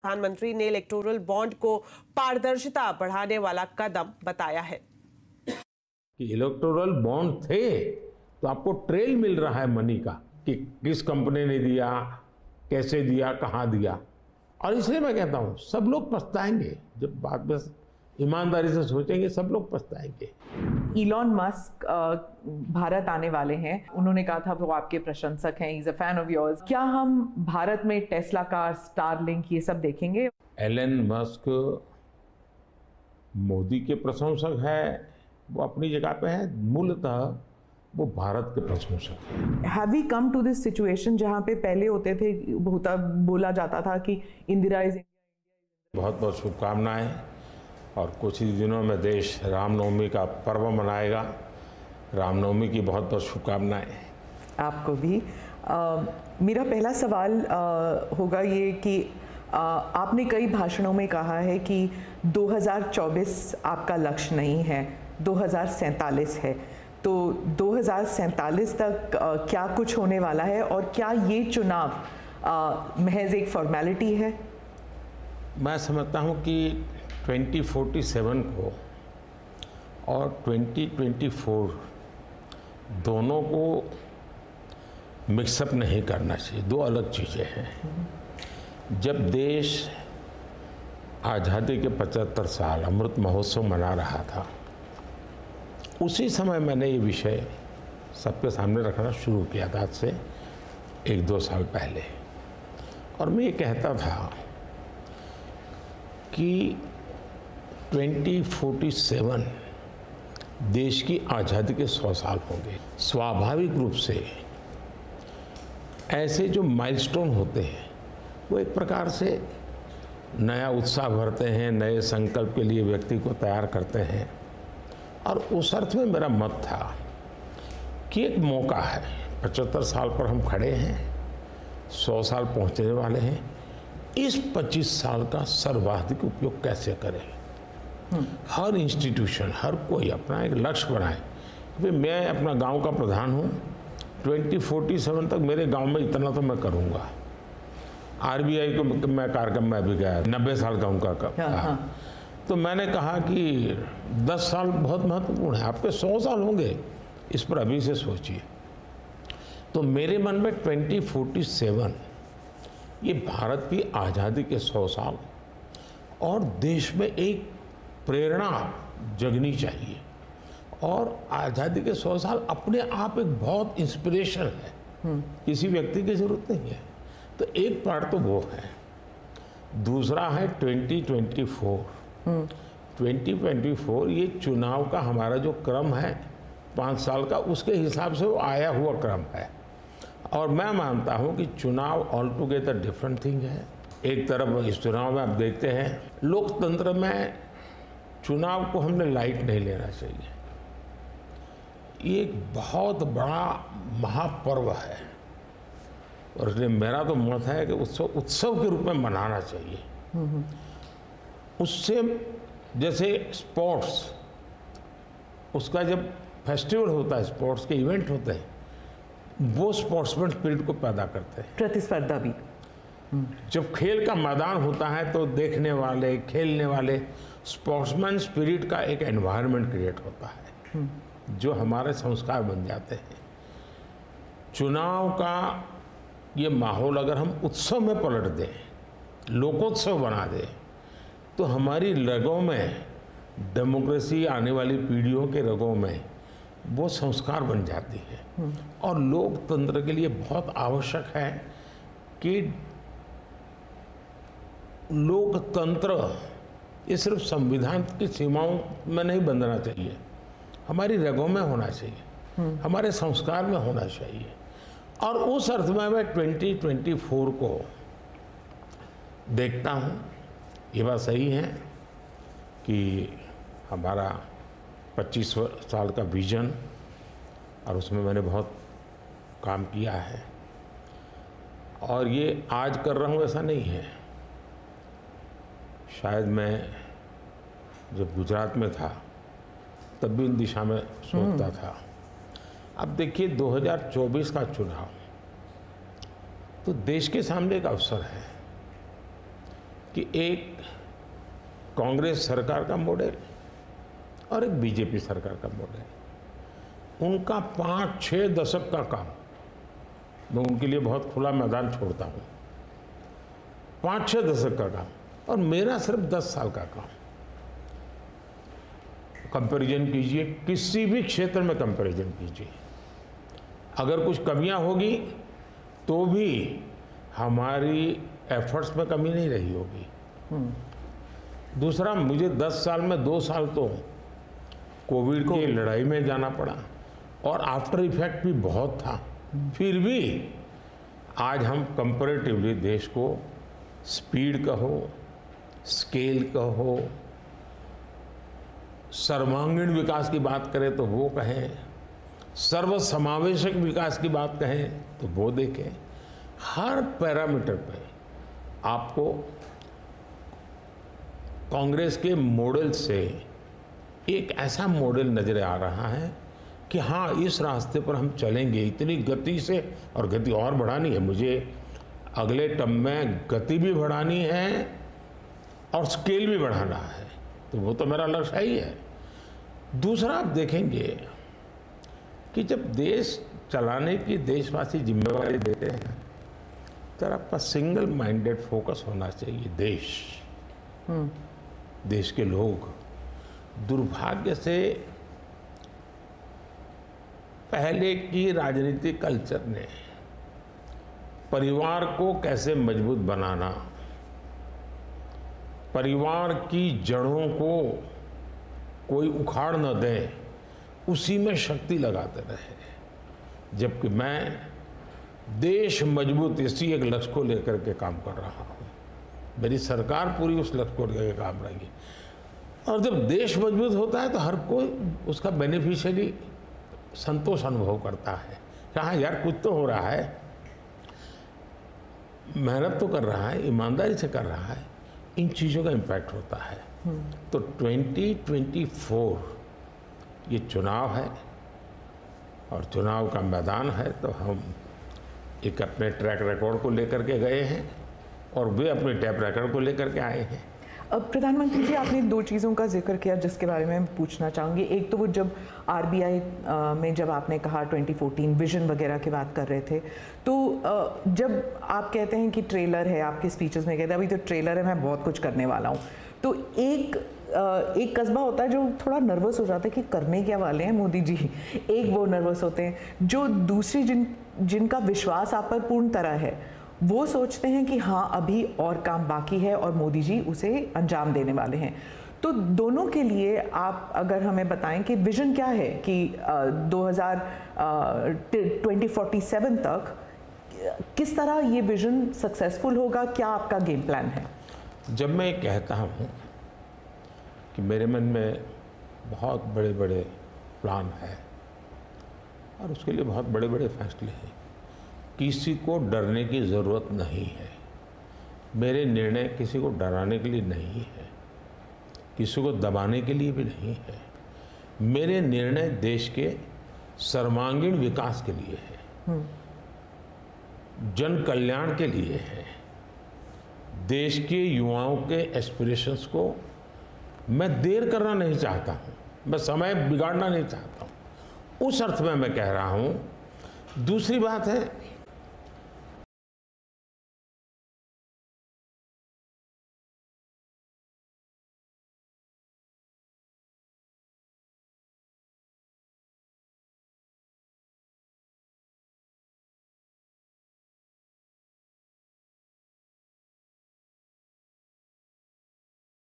प्रधानमंत्री ने electoral bond को पारदर्शिता बढ़ाने वाला कदम बताया है कि इलेक्टोरल बॉन्ड थे तो आपको ट्रेल मिल रहा है मनी का कि किस कंपनी ने दिया, कैसे दिया, कहां दिया। और इसलिए मैं कहता हूं सब लोग पछताएंगे जब बात बस ईमानदारी से सोचेंगे, सब लोग पछताएंगे। इलॉन मस्क भारत आने वाले हैं, उन्होंने कहा था वो आपके प्रशंसक हैं, he is a fan of yours. क्या हम भारत में टेस्ला कार, स्टारलिंक ये सब देखेंगे? एलन मस्क मोदी के प्रशंसक है, वो अपनी जगह पे है, मूलतः वो भारत के प्रशंसक है। Have we come to this situation जहां पे पहले होते थे, बोला जाता था कि इंदिरा इज इंडिया। बहुत बहुत शुभकामनाएं। और कुछ ही दिनों में देश रामनवमी का पर्व मनाएगा। रामनवमी की बहुत बहुत शुभकामनाएं। आपको भी। मेरा पहला सवाल होगा ये कि आपने कई भाषणों में कहा है कि 2024 आपका लक्ष्य नहीं है, 2047 है। तो 2047 तक क्या कुछ होने वाला है और क्या ये चुनाव महज एक फॉर्मेलिटी है? मैं समझता हूं कि 2047 को और 2024 दोनों को मिक्सअप नहीं करना चाहिए, दो अलग चीज़ें हैं। जब देश आज़ादी के 75 साल अमृत महोत्सव मना रहा था, उसी समय मैंने ये विषय सबके सामने रखना शुरू किया था, आज से 1-2 साल पहले। और मैं ये कहता था कि 2047 देश की आज़ादी के 100 साल होंगे। स्वाभाविक रूप से ऐसे जो माइलस्टोन होते हैं वो एक प्रकार से नया उत्साह भरते हैं, नए संकल्प के लिए व्यक्ति को तैयार करते हैं। और उस अर्थ में मेरा मत था कि एक मौका है, 75 साल पर हम खड़े हैं, 100 साल पहुंचने वाले हैं, इस 25 साल का सर्वाधिक उपयोग कैसे करें। हर इंस्टीट्यूशन, हर कोई अपना एक लक्ष्य बनाए। भाई मैं अपना गांव का प्रधान हूं, 2047 तक मेरे गांव में इतना तो मैं करूंगा। आरबीआई को मैं कार्यक्रम में भी गया, 90 साल का उनका कहा। तो मैंने कहा कि 10 साल बहुत महत्वपूर्ण है, आपके 100 साल होंगे, इस पर अभी से सोचिए। तो मेरे मन में 2047 ये भारत की आज़ादी के 100 साल और देश में एक प्रेरणा जगनी चाहिए। और आज़ादी के 100 साल अपने आप एक बहुत इंस्पिरेशन है, किसी व्यक्ति की जरूरत नहीं है। तो एक पार्ट तो वो है, दूसरा है 2024। 2024 ये चुनाव का हमारा जो क्रम है 5 साल का, उसके हिसाब से वो आया हुआ क्रम है। और मैं मानता हूं कि चुनाव ऑल टुगेदर डिफरेंट थिंग है। एक तरफ इस चुनाव में आप देखते हैं, लोकतंत्र में चुनाव को हमने लाइट नहीं लेना चाहिए। ये एक बहुत बड़ा महापर्व है और इसलिए मेरा तो मत है कि उत्सव के रूप में मनाना चाहिए। उससे जैसे स्पोर्ट्स, उसका जब फेस्टिवल होता है, स्पोर्ट्स के इवेंट होते हैं, वो स्पोर्ट्समैन स्पिरिट को पैदा करते हैं, प्रतिस्पर्धा भी। जब खेल का मैदान होता है तो देखने वाले, खेलने वाले, स्पोर्ट्समैन स्पिरिट का एक एनवायरनमेंट क्रिएट होता है जो हमारे संस्कार बन जाते हैं। चुनाव का ये माहौल अगर हम उत्सव में पलट दें, लोकोत्सव बना दें, तो हमारी रगों में डेमोक्रेसी, आने वाली पीढ़ियों के रगों में वो संस्कार बन जाती है। और लोकतंत्र के लिए बहुत आवश्यक है कि लोकतंत्र ये सिर्फ संविधान की सीमाओं में नहीं बंधना चाहिए, हमारी रगों में होना चाहिए, हमारे संस्कार में होना चाहिए। और उस अर्थ में मैं 2024 को देखता हूँ। ये बात सही है कि हमारा 25 साल का विजन, और उसमें मैंने बहुत काम किया है। और ये आज कर रहा हूँ ऐसा नहीं है, शायद मैं जब गुजरात में था तब भी इन दिशा में सोचता था। अब देखिए 2024 का चुनाव तो देश के सामने एक अवसर है। कि एक कांग्रेस सरकार का मॉडल और एक बीजेपी सरकार का मॉडल, उनका 5-6 दशक का काम, मैं उनके लिए बहुत खुला मैदान छोड़ता हूँ, 5-6 दशक का काम, और मेरा सिर्फ 10 साल का काम। कंपैरिजन कीजिए, किसी भी क्षेत्र में कंपैरिजन कीजिए, अगर कुछ कमियां होगी तो भी हमारी एफर्ट्स में कमी नहीं रही होगी। दूसरा, मुझे 10 साल में 2 साल तो कोविड की लड़ाई में जाना पड़ा और आफ्टर इफेक्ट भी बहुत था, फिर भी आज हम कंपैरेटिवली देश को स्पीड कहो, स्केल कहो, सर्वांगीण विकास की बात करें तो वो कहें, सर्वसमावेशक विकास की बात कहें तो वो देखें, हर पैरामीटर पे आपको कांग्रेस के मॉडल से एक ऐसा मॉडल नजर आ रहा है कि हाँ, इस रास्ते पर हम चलेंगे इतनी गति से, और गति और बढ़ानी है मुझे, अगले टर्म में गति भी बढ़ानी है और स्केल भी बढ़ाना है, तो वो तो मेरा लक्ष्य ही है। दूसरा, आप देखेंगे कि जब देश चलाने की देशवासी जिम्मेवारी देते हैं तो आपका सिंगल माइंडेड फोकस होना चाहिए। देश के लोग दुर्भाग्य से पहले की राजनीतिक कल्चर ने परिवार को कैसे मजबूत बनाना, परिवार की जड़ों को कोई उखाड़ न दे, उसी में शक्ति लगाते रहे, जबकि मैं देश मजबूत इसी एक लक्ष्य को लेकर के काम कर रहा हूँ। मेरी सरकार पूरी उस लक्ष्य को लेकर काम रही है, और जब देश मजबूत होता है तो हर कोई उसका बेनिफिशियरी संतोष अनुभव करता है कि हाँ यार, कुछ तो हो रहा है, मेहनत तो कर रहा है, ईमानदारी से कर रहा है, इन चीज़ों का इम्पैक्ट होता है। तो 2024 ये चुनाव है और चुनाव का मैदान है, तो हम एक अपने ट्रैक रिकॉर्ड को लेकर के गए हैं और वे अपने ट्रैक रिकॉर्ड को लेकर के आए हैं। अब प्रधानमंत्री जी, आपने 2 चीज़ों का जिक्र किया जिसके बारे में पूछना चाहूँगी। एक तो वो जब आरबीआई में जब आपने कहा 2014 विजन वगैरह की बात कर रहे थे, तो जब आप कहते हैं कि ट्रेलर है, आपके स्पीचेस में कहते हैं अभी तो ट्रेलर है, मैं बहुत कुछ करने वाला हूँ, तो एक कस्बा होता है जो थोड़ा नर्वस हो जाता है कि करने क्या वाले हैं मोदी जी। एक वो नर्वस होते हैं जो दूसरी जिनका विश्वास आप पर पूर्ण तरह है, वो सोचते हैं कि हाँ, अभी और काम बाकी है और मोदी जी उसे अंजाम देने वाले हैं। तो दोनों के लिए आप अगर हमें बताएं कि विजन क्या है कि 2047 तक किस तरह ये विजन सक्सेसफुल होगा, क्या आपका गेम प्लान है? जब मैं कहता हूँ कि मेरे मन में बहुत बड़े बड़े प्लान है और उसके लिए बहुत बड़े बड़े फैसले हैं, किसी को डरने की ज़रूरत नहीं है। मेरे निर्णय किसी को डराने के लिए नहीं है, किसी को दबाने के लिए भी नहीं है। मेरे निर्णय देश के सर्वांगीण विकास के लिए है, जन कल्याण के लिए है, देश के युवाओं के एस्पिरेशंस को मैं देर करना नहीं चाहता हूँ, मैं समय बिगाड़ना नहीं चाहता हूँ, उस अर्थ में मैं कह रहा हूँ। दूसरी बात है